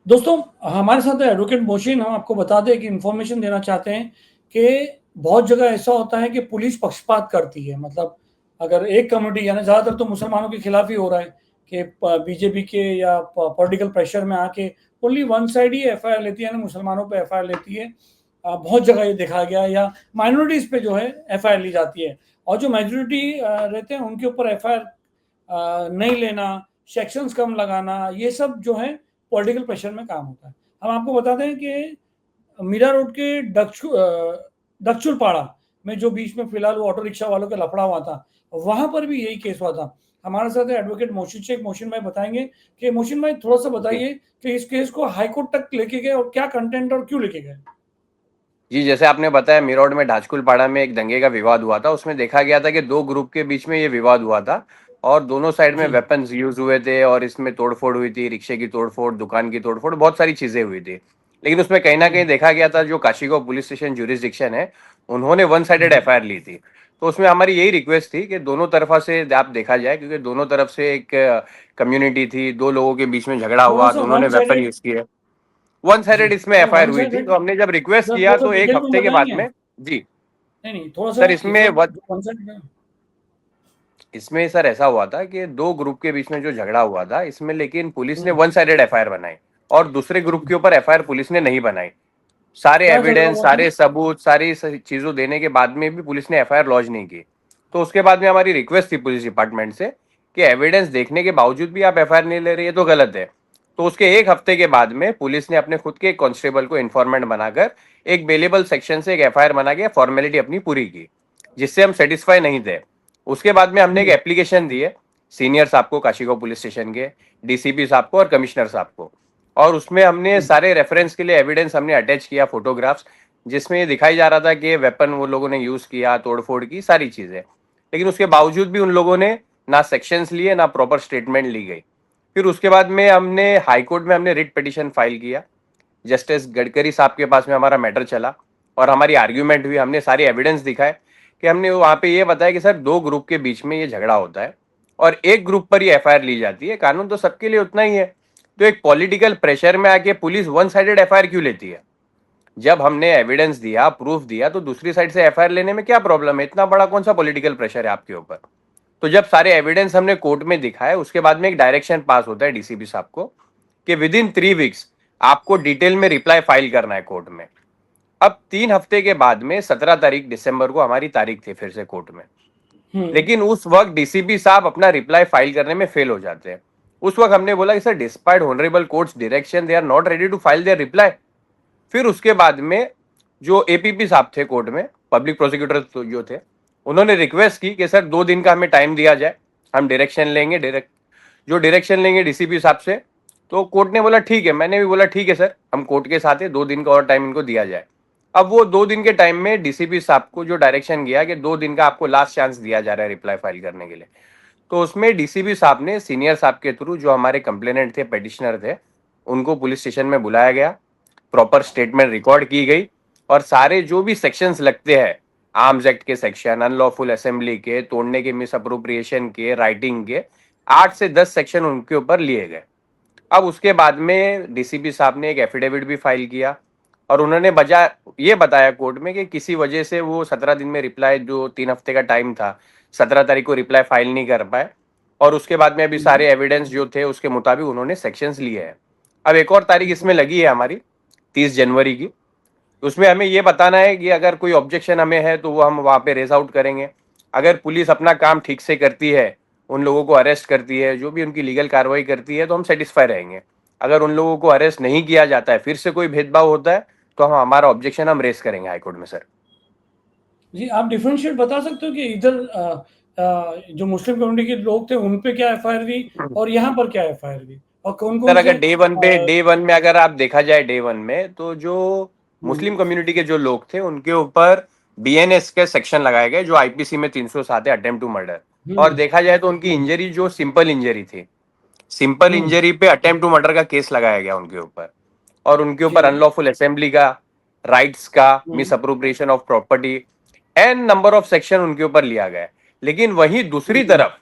दोस्तों, हमारे साथ एडवोकेट मोशिन। हम आपको बता दें कि इन्फॉर्मेशन देना चाहते हैं कि बहुत जगह ऐसा होता है कि पुलिस पक्षपात करती है। मतलब अगर एक कम्युनिटी, यानी ज़्यादातर तो मुसलमानों के खिलाफ ही हो रहा है कि बीजेपी के या पॉलिटिकल प्रेशर में आके ओनली वन साइड ही एफआईआर लेती है, ना मुसलमानों पे एफआईआर लेती है। बहुत जगह ये देखा गया, या माइनॉरिटीज़ पे जो है एफआईआर ली जाती है, और जो मेजोरिटी रहते हैं उनके ऊपर एफआईआर नहीं लेना, सेक्शंस कम लगाना, ये सब जो है पॉलिटिकल प्रेशर में काम होता है। हम आपको बता दें कि मीरा रोड के दक्षुलपाड़ा में जो बीच में फिलहाल वो ऑटो रिक्शा वालों का लफड़ा हुआ था, वहां पर भी यही केस हुआ था। हमारे साथ एडवोकेट मोहसिन शेख। मोहसिन भाई बताएंगे कि मोहसिन भाई थोड़ा सा बताइए कि इस केस को हाईकोर्ट तक लेके गए और क्या कंटेंट और क्यों लेके गए। जी, जैसे आपने बताया मीरठ में ढाचकुलपाड़ा में एक दंगे का विवाद हुआ था। उसमें देखा गया था कि दो ग्रुप के बीच में ये विवाद हुआ था और दोनों साइड में जी। वेपन्स यूज हुए थे और इसमें तोड़फोड़ हुई थी, रिक्शे की तोड़फोड़, दुकान की तोड़फोड़, बहुत सारी चीजें हुई थी। लेकिन उसमें कहीं ना कहीं देखा गया था, जो काशीगांव पुलिस स्टेशन ज्यूरिसडिक्शन है, उन्होंने वन साइडेड एफआईआर ली थी। तो उसमें हमारी यही रिक्वेस्ट थी कि दोनों तरफा से आप देखा जाए, क्योंकि दोनों तरफ से एक कम्युनिटी थी, दो लोगों के बीच में झगड़ा थोड़ा हुआ, सा दोनों वन ने वेपन साइडेड। यूज किए। वन जी, साइडेड इसमें सर एफआईआर वन हुई थी, साइडेड तो हमने जब रिक्वेस्ट सर किया थोड़ा सा तो एक डिटेल में हफ्ते के बाद बताएंगे। में। जी नहीं नहीं, थोड़ा सा सर, ये सर इसमें वन साइडेड। इसमें सर ऐसा हुआ था कि दो ग्रुप के बीच में जो झगड़ा हुआ था इसमें, लेकिन पुलिस ने हम्म। वन साइडेड एफआईआर बनाई और दूसरे ग्रुप के ऊपर एफआईआर पुलिस ने नहीं बनाई। सारे क्या झगड़ा एविडेंस, हुआ था। सारे सबूत, सारी चीजों देने के बाद में भी पुलिस ने एफआईआर लॉन्च नहीं की। तो उसके बाद में हमारी रिक्वेस्ट थी पुलिस डिपार्टमेंट से कि एविडेंस देखने के बावजूद भी आप एफआईआर नहीं ले रहे, ये तो गलत है। तो उसके एक हफ्ते के बाद में पुलिस ने अपने खुद के एक कांस्टेबल को इन्फॉर्मेंट बनाकर एक बेलेबल सेक्शन से एक एफआईआर बना के फॉर्मेलिटी अपनी पूरी की, जिससे हम सेटिस्फाई नहीं थे। उसके बाद में हमने एक हम्म। एप्लीकेशन दी है सीनियर साहब को, काशीगांव पुलिस स्टेशन के डीसीपी साहब को और कमिश्नर साहब को, और उसमें हमने हम्म। सारे रेफरेंस के लिए एविडेंस हमने अटैच किया, फोटोग्राफ्स, जिसमें ये दिखाई जा रहा था कि वेपन वो लोगों ने यूज किया, तोड़फोड़ की सारी चीजें। लेकिन उसके बावजूद भी उन लोगों ने ना सेक्शंस लिए, ना प्रॉपर स्टेटमेंट ली गई। फिर उसके बाद में हमने हाईकोर्ट में हमने रिट पिटीशन फाइल किया। जस्टिस गडकरी साहब के पास में हमारा मैटर चला और हमारी आर्ग्यूमेंट हुई, हमने सारे एविडेंस दिखाए कि हमने वहां पे ये बताया कि सर, दो ग्रुप के बीच में ये झगड़ा होता है और एक ग्रुप पर ही एफआईआर ली जाती है, कानून तो सबके लिए उतना ही है। तो एक पॉलिटिकल प्रेशर में आके पुलिस वन साइडेड एफआईआर क्यों लेती है? जब हमने एविडेंस दिया, प्रूफ दिया, तो दूसरी साइड से एफआईआर लेने में क्या प्रॉब्लम है? इतना बड़ा कौन सा पॉलिटिकल प्रेशर है आपके ऊपर? तो जब सारे एविडेंस हमने कोर्ट में दिखाए, उसके बाद में एक डायरेक्शन पास होता है डीसीपी साहब को कि विद इन 3 वीक्स आपको डिटेल में रिप्लाई फाइल करना है कोर्ट में। अब 3 हफ्ते के बाद में 17 तारीख दिसंबर को हमारी तारीख थी फिर से कोर्ट में। हम्म। लेकिन उस वक्त डीसीपी साहब अपना रिप्लाई फाइल करने में फेल हो जाते हैं। उस वक्त हमने बोला कि sir, despite honourable courts direction, they are not ready to file their reply. फिर उसके बाद में जो एपीपी साहब थे कोर्ट में, पब्लिक प्रोसिक्यूटर जो थे, उन्होंने रिक्वेस्ट की कि सर, 2 दिन का हमें टाइम दिया जाए, हम डायरेक्शन लेंगे, जो डायरेक्शन लेंगे डीसीपी साहब से। तो कोर्ट ने बोला ठीक है, मैंने भी बोला ठीक है सर, हम कोर्ट के साथ है, 2 दिन का और टाइम इनको दिया जाए। अब वो 2 दिन के टाइम में डीसीपी साहब को जो डायरेक्शन गया कि 2 दिन का आपको लास्ट चांस दिया जा रहा है रिप्लाई फाइल करने के लिए, तो उसमें डीसीपी साहब ने सीनियर साहब के थ्रू, जो हमारे कंप्लेनेंट थे, पेटिशनर थे, उनको पुलिस स्टेशन में बुलाया गया, प्रॉपर स्टेटमेंट रिकॉर्ड की गई और सारे जो भी सेक्शंस लगते हैं, आर्म्स एक्ट के सेक्शन, अनलॉफुल असेंबली के, तोड़ने के, मिस अप्रोप्रिएशन के, राइटिंग के, 8 से 10 सेक्शन उनके ऊपर लिए गए। अब उसके बाद में डीसीपी साहब ने एक एफिडेविट भी फाइल किया और उन्होंने ये बताया कोर्ट में कि किसी वजह से वो 17 दिन में रिप्लाई, जो 3 हफ्ते का टाइम था, 17 तारीख को रिप्लाई फाइल नहीं कर पाए। और उसके बाद में अभी सारे एविडेंस जो थे उसके मुताबिक उन्होंने सेक्शंस लिए हैं। अब एक और तारीख इसमें लगी है हमारी, 30 जनवरी की। उसमें हमें ये बताना है कि अगर कोई ऑब्जेक्शन हमें है तो वो हम वहाँ पे रेज आउट करेंगे। अगर पुलिस अपना काम ठीक से करती है, उन लोगों को अरेस्ट करती है, जो भी उनकी लीगल कार्रवाई करती है, तो हम सेटिस्फाई रहेंगे। अगर उन लोगों को अरेस्ट नहीं किया जाता है, फिर से कोई भेदभाव होता है, तो हम हमारा ऑब्जेक्शन हम रेज करेंगे हाईकोर्ट में सर। जी, आप डिफरेंशिएट बता सकते हो कि इधर जो मुस्लिम कम्युनिटी के लोग थे उन पे क्या एफआईआर हुई और यहाँ पर क्या एफआईआर हुई, और कौन सर, कौन से अगर डे वन में अगर आप देखा जाए, डे वन में तो जो मुस्लिम कम्युनिटी के जो लोग थे उनके ऊपर बीएनएस के सेक्शन लगाए गए, जो आईपीसी में 307 है, अटेम्प्ट टू मर्डर। और देखा जाए तो उनकी इंजरी जो सिंपल इंजरी थी, सिंपल इंजरी पे अटेम्प्ट टू मर्डर का केस लगाया गया उनके ऊपर। और उनके ऊपर जी। अनलॉफुल असेंबली का, राइट्स का, misappropriation of property, an number of section उनके ऊपर लिया गया है। लेकिन वहीं दूसरी तरफ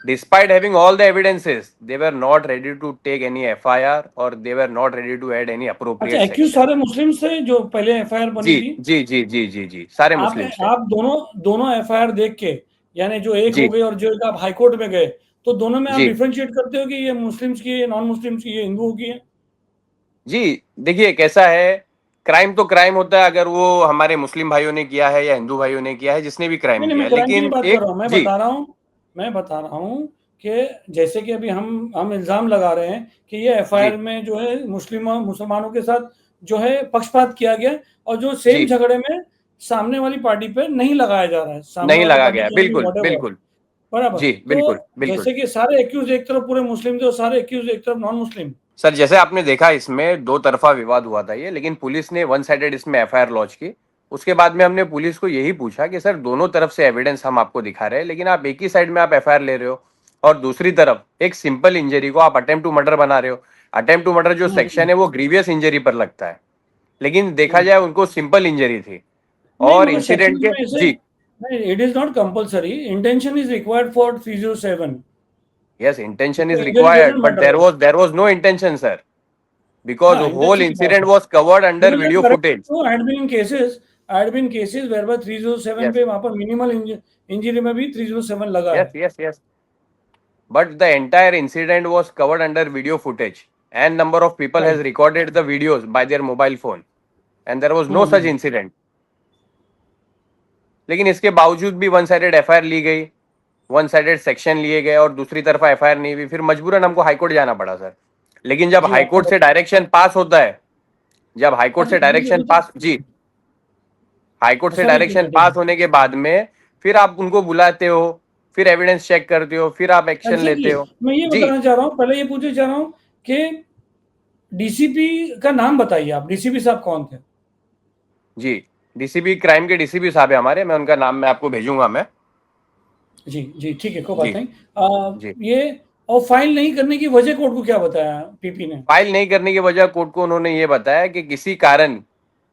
Despite having all the evidences, they were not ready to take any FIR or they were not ready to add any अच्छा, appropriate एक्यूज section. सारे मुस्लिम थे जो पहले एफआईआर बनी जी थी? जी जी जी जी जी सारे मुस्लिम थे। आप दोनों एफआईआर देख के, यानी जो एक हो जी गई और जो एक आप हाई कोर्ट में गए, तो दोनों में आप जी डिफरेंशिएट करते हो कि ये मुस्लिम्स की है, नॉन मुस्लिम्स की है, हिंदुओं की है? जी, देखिए कैसा है, क्राइम तो क्राइम होता है, अगर वो हमारे मुस्लिम भाइयों ने किया है या हिंदू भाइयों ने किया है, जिसने भी क्राइम नहीं, नहीं, किया मैं है, क्राइम की नहीं लेकिन बात कर एक रहा हूँ। जी मैं बता रहा हूँ कि जैसे कि अभी हम इल्ज़ाम लगा रहे हैं कि ये जी एफआईआर में जो है मुसलमानों के साथ जो है पक्षपात किया गया, और जो सेम जी झगड़े में सामने वाली पार्टी पे नहीं लगाया जा रहा है। सामने नहीं वाली लगा पार्टी गया, कैन बी बिल्कुल व्हाटएवर, बिल्कुल। बराबर। जी बिल्कुल तो बिल्कुल। जैसे कि सारे एक्यूज़ एक तरफ पूरे मुस्लिम थे और सारे एक्यूज़ एक तरफ नॉन मुस्लिम। सर जैसे आपने देखा, इसमें दो तरफा विवाद हुआ था ये, लेकिन पुलिस ने वन साइडेड इसमें एफआईआर लॉन्च की। उसके बाद में हमने पुलिस को यही पूछा कि सर दोनों तरफ से एविडेंस हम आपको दिखा रहे हैं, लेकिन आप एक ही साइड में आप एफआईआर ले रहे हो, और दूसरी तरफ एक सिंपल इंजरी को आप अटेम्प्ट टू मर्डर बना रहे हो। अटेम्प्ट टू मर्डर जो हुँ, सेक्शन हुँ, है वो ग्रीवियस इंजरी पर लगता है, लेकिन देखा हुँ। जाए उनको सिंपल इंजरी थी। नहीं, और मगर इंसिडेंट सेक्शन के में ऐसे जी नहीं, it is not compulsory, intention is required for 307। Yes, intention is injury required, doesn't but matter. There was no intention, sir, because हाँ, whole इंटेंशन की बात incident है। was covered under because video there footage. I had been cases whereby 307 Yes, पे वहाँ पर minimal injury में भी 307 लगा yes, है। yes, yes. But the entire incident was covered under video footage, and number of people has right. recorded the videos by their mobile phone, and there was no hmm, such hmm. incident. लेकिन इसके बावजूद भी one sided FIR ली गई, one sided section लिए गए, और दूसरी तरफ एफआईआर नहीं हुई, फिर मजबूरन हमको हाईकोर्ट जाना पड़ा सर। लेकिन जब जी, आपने हाईकोर्ट से बताया। डायरेक्शन पास होता है, जब हाईकोर्ट अच्छा, से डायरेक्शन पास जी हाईकोर्ट से समझ गए डायरेक्शन मैं, ठीक पास है। होने के बाद में फिर आप उनको बुलाते हो, फिर एविडेंस चेक करते हो, फिर आप एक्शन लेते एग्ज़ैक्टली, हो। मैं ये जी बताना चाह रहा हूँ, पहले ये पूछना चाह रहा हूँ कि डीसीपी का नाम बताइए आप, डीसीपी साहब कौन थे? जी डीसीपी, क्राइम के डीसीपी साहब है हमारे, मैं उनका नाम मैं आपको भेजूंगा मैं। जी, जी, ठीक है, कोई जी बात नहीं। जी ये और फाइल नहीं करने की वजह कोर्ट को क्या बताया पीपी ने? फाइल नहीं करने की वजह कोर्ट को उन्होंने ये बताया कि किसी कारण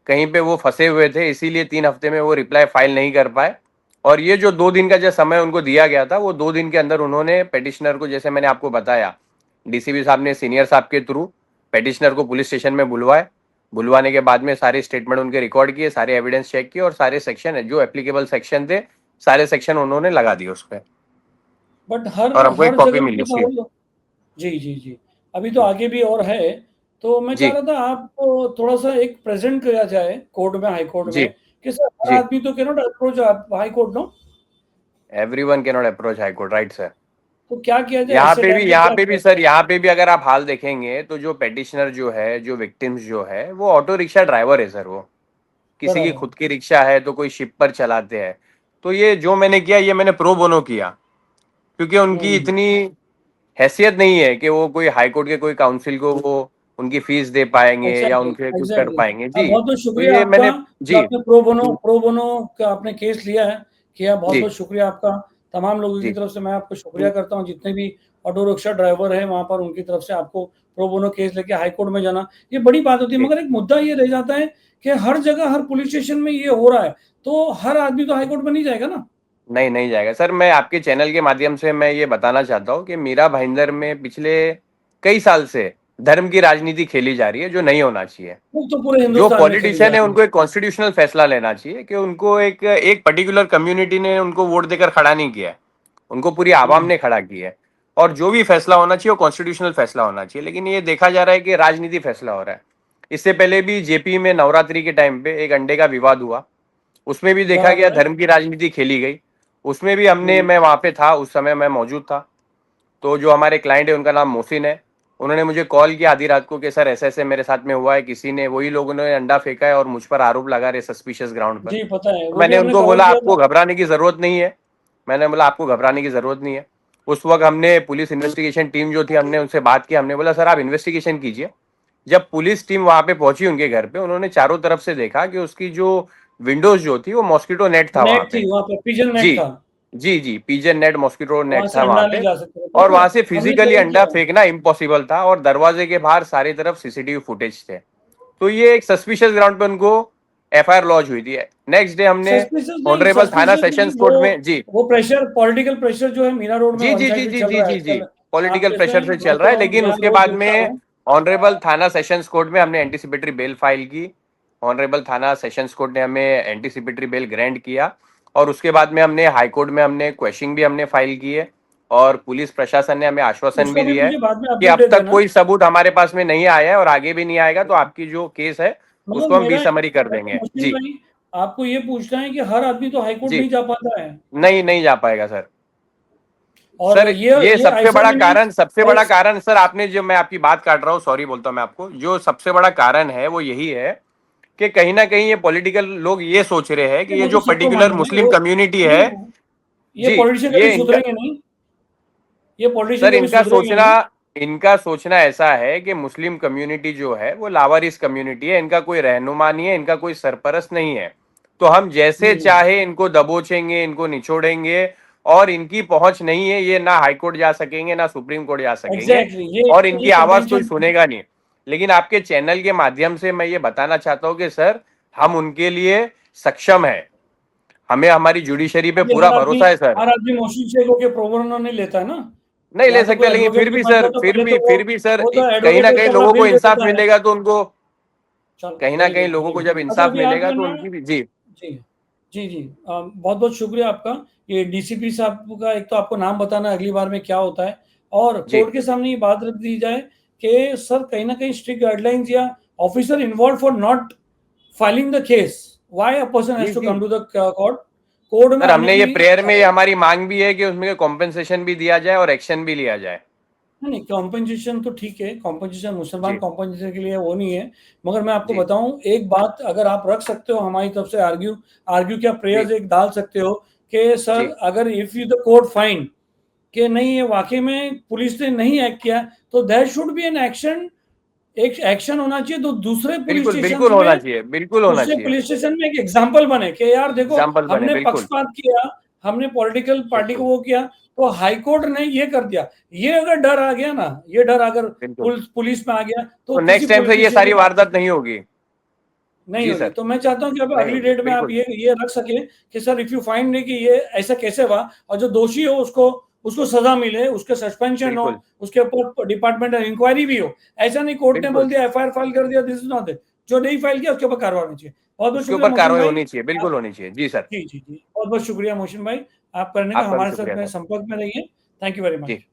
कहीं पे वो फंसे हुए थे, इसीलिए 3 हफ्ते में वो रिप्लाई फाइल नहीं कर पाए। और ये जो 2 दिन का जो समय उनको दिया गया था, वो 2 दिन के अंदर उन्होंने पेटिशनर को, जैसे मैंने आपको बताया, डीसीपी साहब ने सीनियर साहब के थ्रू पेटिशनर को पुलिस स्टेशन में बुलवाए। बुलवाने के बाद में सारे स्टेटमेंट उनके रिकॉर्ड किए, सारे एविडेंस चेक किए, और सारे सेक्शन जो एप्लीकेबल सेक्शन थे, सारे सेक्शन उन्होंने लगा दिए उस पर, बट हर और हमको एक हर कॉपी जगह मिली पे तो उसकी। हम लोग। जी, जी, जी। अभी तो आगे भी और है, तो मैं चाह जी रहा था आपको थोड़ा-सा एक प्रेज़ेंट किया जाए कोर्ट में, हाई कोर्ट जी में, कि सर हर जी आदमी तो cannot approach high court, no? Everyone can not approach high court, right sir. तो क्या किया जाए? ऐसे टाइम पे यहाँ क्या पे किया भी जाए? सर, यहाँ पे भी अगर आप हाल देखेंगे तो जो पेटिशनर जो है, जो विक्टिम्स जो है, वो ऑटो रिक्शा ड्राइवर है सर। वो किसी की बराबर। खुद की रिक्शा है तो कोई शिप पर चलाते हैं। तो ये जो मैंने किया, ये मैंने प्रो बोनो किया, क्योंकि उनकी हुँ। इतनी हैसियत नहीं है कि वो कोई हाई कोर्ट के कोई काउंसिल को वो उनकी फीस दे पाएंगे या एग्ज़ैक्टली, उनके कुछ कर एग्ज़ैक्टली। पाएंगे जी। बहुत-बहुत तो शुक्रिया ये आपका मैंने जो जी आपने प्रो बोनो का आपने केस लिया है, किया, जी बहुत-बहुत शुक्रिया आपका। तमाम लोगों की जी तरफ से मैं आपको शुक्रिया करता हूँ, जितने भी ऑटो रिक्शा ड्राइवर हैं, वहाँ पर उनकी तरफ से आपको प्रो बोनो केस लेके हाई कोर्ट में जाना, ये बड़ी बात होती है। जी मगर एक मुद्दा ये रह जाता है कि हर जगह, हर पुलिस स्टेशन में ये हो रहा है, तो हर आदमी तो हाई कोर्ट में नहीं जाएगा ना? नहीं नहीं जाएगा सर। मैं आपके चैनल के माध्यम से मैं ये बताना चाहता हूँ कि मीरा भाईंदर में पिछले कई साल से धर्म की राजनीति खेली जा रही है, जो नहीं होना चाहिए। वो तो पूरे जो हिंदुस्तान में खेली जा पॉलिटिशियन है, रही है। उनको एक कॉन्स्टिट्यूशनल फैसला लेना चाहिए कि उनको एक एक पर्टिकुलर कम्युनिटी ने उनको वोट देकर खड़ा नहीं किया है, उनको पूरी आवाम हुँ। ने खड़ा किया है। और जो भी फैसला होना चाहिए वो कॉन्स्टिट्यूशनल फैसला होना चाहिए, लेकिन ये देखा जा रहा है कि राजनीति फैसला हो रहा है। इससे पहले भी जेपी में नवरात्रि के टाइम पे एक अंडे का विवाद हुआ, उसमें भी देखा गया बराबर है। धर्म की राजनीति खेली गई। उसमें भी हमने, हुँ। मैं वहां पे था उस समय, मैं मौजूद था। तो जो हमारे क्लाइंट है उनका नाम मोहसिन है, उन्होंने मुझे कॉल किया आधी रात को कि सर ऐसे ऐसे मेरे साथ में हुआ है, किसी ने, वही लोगों ने अंडा फेंका है और मुझ पर आरोप लगा रहे सस्पिशियस ग्राउंड पर। जी, पता है, तो वो भी मैंने हमने उनको कवर बोला किया आपको था। घबराने की जरूरत नहीं है। मैंने बोला आपको घबराने की जरूरत नहीं है। उस वक्त हमने पुलिस इन्वेस्टिगेशन टीम जो थी, हमने उनसे बात की, हमने बोला सर आप इन्वेस्टिगेशन कीजिए। जब पुलिस टीम वहां पे पहुंची उनके घर पे, उन्होंने चारों तरफ से देखा कि उसकी जो विंडोज जो थी वो मॉस्किटो नेट था वहां नेट पे। थी वहाँ पे, पिजन नेट जी था। जी जी पीजन नेट, मॉस्किटो वहाँ नेट से था वहां अंडा नहीं पे। जा सकता था, और बराबर वहां है। से हमने फिजिकली कवर अंडा किया। फेंकना इम्पॉसिबल था, और दरवाजे के बाहर सारी तरफ सीसीटीवी फुटेज थे। तो ये एक सस्पिशियस ग्राउंड पे उनको एफआईआर लॉन्च हुई थी। नेक्स्ट डे हमने सस्पिशियस ऑनरेबल थाना नहीं, सेशंस कोर्ट में जी वो प्रेशर, पॉलिटिकल प्रेशर जो है मीरा रोड में जी वन जी जी साइडेड जी चल जी रहा है जी जी आजकल। पॉलिटिकल आप प्रेशर जैसे से मैं चल रहा है, तो लेकिन यहाँ उसके रोज बाद देखता में हूँ। ऑनरेबल थाना सेशंस कोर्ट में हमने एंटीसिपेटरी बेल फाइल की। ऑनरेबल थाना सेशंस कोर्ट ने हमें एंटीसिपेटरी बेल ग्रांट किया, और उसके बाद में हमने हाई कोर्ट में हमने क्वेश्चनिंग भी हमने फाइल की है, और पुलिस प्रशासन ने हमें आश्वासन उसका भी भी दिया है मुझे बाद में कि अपडेट अब दे तक देना। कोई सबूत हमारे पास में नहीं आया है और आगे भी नहीं आएगा, तो आपकी जो केस है मतलब उसको हम मेरा डिसमरी कर देंगे। मुस्लिम जी भाई, आपको ये पूछना है कि हर आदमी तो हाईकोर्ट जी नहीं जा पाता है, नहीं नहीं जा पाएगा सर। और सर ये ये ऐसा भी नहीं सबसे बड़ा ऐस- कारण सर, आपने जो, मैं आपकी बात काट रहा हूँ, सॉरी बोलता हूँ मैं आपको, जो सबसे बड़ा कारण है वो यही है कि कहीं ना कहीं ये पॉलिटिकल लोग ये सोच रहे हैं कि ये वो जो तो सबको पर्टिकुलर मालूम है मुस्लिम वो। कम्युनिटी नहीं, है ये जी, पॉलिटिशियन ये कभी इनका सुधरेंगे नहीं, ये पॉलिटिशियन सर कभी सुधरेंगे नहीं। इनका सोचना ऐसा है कि मुस्लिम कम्युनिटी जो है वो लावारिस कम्युनिटी है, इनका कोई रहनुमा नहीं है, इनका कोई सरपरस्त नहीं है, तो हम जैसे हम्म, चाहे इनको दबोचेंगे, इनको निचोड़ेंगे, और इनकी पहुंच नहीं है, ये ना हाई कोर्ट जा सकेंगे ना सुप्रीम कोर्ट जा सकेंगे, एग्जैक्टली और ये इनकी आवाज कोई कंटेंशन। सुनेगा नहीं। लेकिन आपके चैनल के माध्यम से मैं ये बताना चाहता हूं कि सर, हम उनके लिए सक्षम है, हमें हमारी जुडिशरी पे ये पूरा भरोसा है सर। हर आदमी मोहसिन शेख होके प्रो बोनो नहीं लेता है ना। नहीं ले यहाँ तो कोई सकते, लेकिन एडवोकेट फिर भी भी बनता सर, है तो पहले तो फिर भी सर, वो तो कहीं ना एडवोकेट कहीं होकर अपना लोगों को बिल दे इंसाफ देता है। मिलेगा तो उनको, चलो कहीं ना वेरी कहीं गुड, लोगों वेरी को गुड। जब अच्छा, इंसाफ अभी आप मिलेगा जो तो ना, उनकी भी जी जी जी जी, बहुत बहुत शुक्रिया आपका। ये डीसीपी साहब का एक तो आपको नाम बताना अगली बार में क्या होता है, और जी कोर्ट के सामने ये बात रख दी जाए कि सर कहीं ना कहीं स्ट्रिक्ट गाइडलाइंस या officer involve for not filing the case, why a person जी हैज टू जी come to the court, court में सर, आने हमने ये की। प्रेयर में ये हमारी मांग भी है कि उसमें कॉम्पेंसेशन भी दिया जाए और एक्शन भी लिया जाए। नहीं नहीं, कॉम्पेंसेशन तो ठीक है, कॉम्पेंसेशन मुसलमान जी कॉम्पेंसेशन के लिए वो नहीं है। मगर मैं आपको जी बताऊं एक बात, अगर आप रख सकते हो हमारी तरफ से आर्ग्यू, आर्ग्यू क्या जी प्रेयर्स एक डाल सकते हो कि सर जी अगर if you the court find कि नहीं ये वाकई में पुलिस ने नहीं एक्ट किया, तो there should be an action, एक एक्शन होना चाहिए, तो दूसरे पुलिस बिल्कुल स्टेशन बिल्कुल होना में, चाहिए, बिल्कुल होना उससे चाहिए। पुलिस स्टेशन में एक एग्जाम्पल बने कि यार देखो एग्जाम्पल बने, हमने बिल्कुल पक्षपात किया, हमने पॉलिटिकल पार्टी को बिल्कुल वो किया, तो हाईकोर्ट ने ये कर दिया। ये अगर डर आ गया ना, ये डर अगर बिल्कुल, पुलिस में आ गया तो तो किसी नेक्स्ट टाइम से ये पॉलिटिशियन की सारी बात वारदात नहीं होगी। नहीं जी होगी। सर, तो मैं चाहता हूँ कि अब नहीं अगली होगी, डेट में आप बिल्कुल ये रख सके कि सर इफ यू फाइंड कि ये ऐसा कैसे हुआ, और जो दोषी हो उसको उसको सजा मिले, उसके सस्पेंशन हो, बिल्कुल उसके ऊपर डिपार्टमेंटल इंक्वायरी भी हो। ऐसा नहीं कोर्ट ने बिल्कुल बोल दिया एफआईआर फाइल कर दिया, दिस इज नॉट इट, जो नहीं फाइल किया उसके ऊपर कार्रवाई होनी चाहिए। बहुत बहुत उसके शुक्रिया ऊपर मोहसिन कार्रवाई भाई। होनी चाहिए, आप बिल्कुल होनी चाहिए। जी सर, जी जी जी, बहुत बहुत शुक्रिया मोहसिन भाई, आप करने का आपका भी हमारे साथ शुक्रिया में सर। संपर्क में रहिए। थैंक यू वेरी जी। मच।